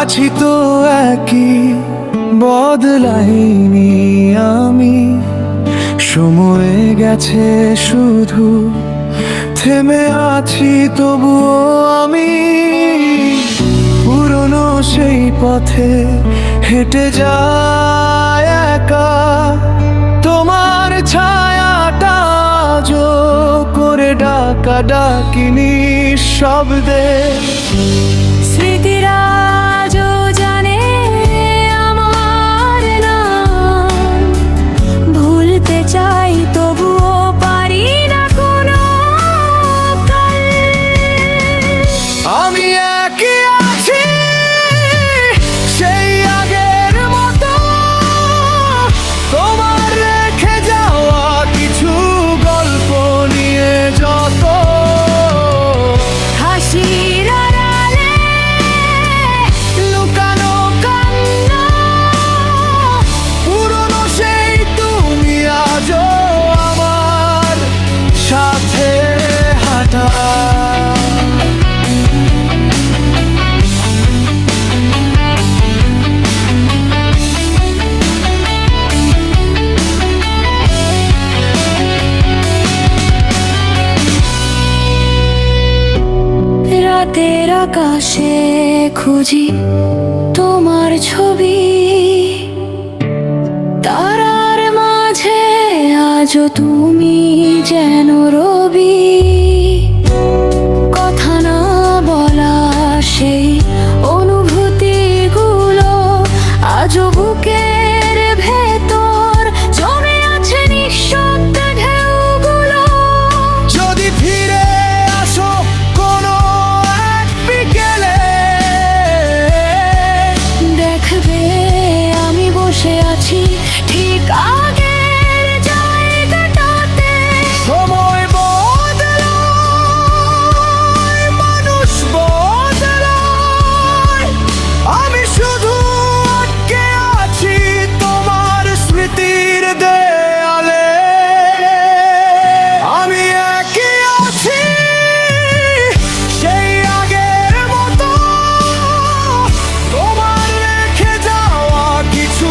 আছি তো একই, বদলাইনি আমি। সময় গেছে শুধু, থেমে আছি তবুও আমি। পুরনো সেই পথে হেঁটে যায় একা, তোমার ছায়াটা আজও করে ডাকা ডাকিনি শব্দে। স্মৃতিরা আজও জানে আমার নাম, ভুলতে চাই তবুও পারি না কোনো কাল। আমি একই আছি সেই আগের মতো, তোমার রেখে যাওয়া কিছু গল্প নিয়ে যত। হাসির আড়ালে লুকানো কান্না, পুরনো সেই তুমি আজও আমার সাথে হাঁটা। রাতের আকাশে খুঁজি তোমার ছবি, তারার মাঝে আজও তুমি যেন রবি। কথা না বলা সেই অনুভূতিগুলো আজও বুকের ভেতর জমে আছে নিঃশব্দ ঢেউগুলো। যদি ফিরে আসো কোনো এক বিকেলে, দেখবে আমি বসে আছি ঠিক আগের জায়গাটাতে। সময় বদলায়, মানুষ বদলায়, আমি শুধু আটকে আছি তোমার স্মৃতির দেয়ালে। আমি একই আছি সেই আগের মতো, তোমার রেখে যাওয়া কিছু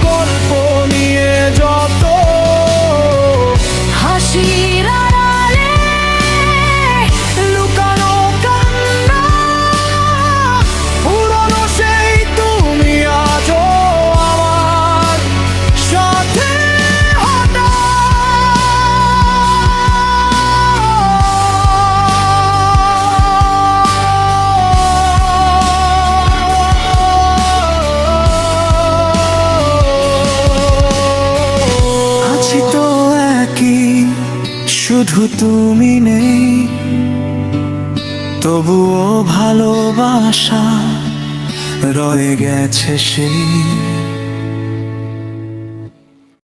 গল্প নিয়ে যত। হাসির আড়ালে লুকানো কান্না, পুরনো সেই তুমি আজও আমার সাথে হাঁটা। আছি তো একই, শুধু তুমি নেই, তবুও ভালোবাসা রয়ে গেছে সেই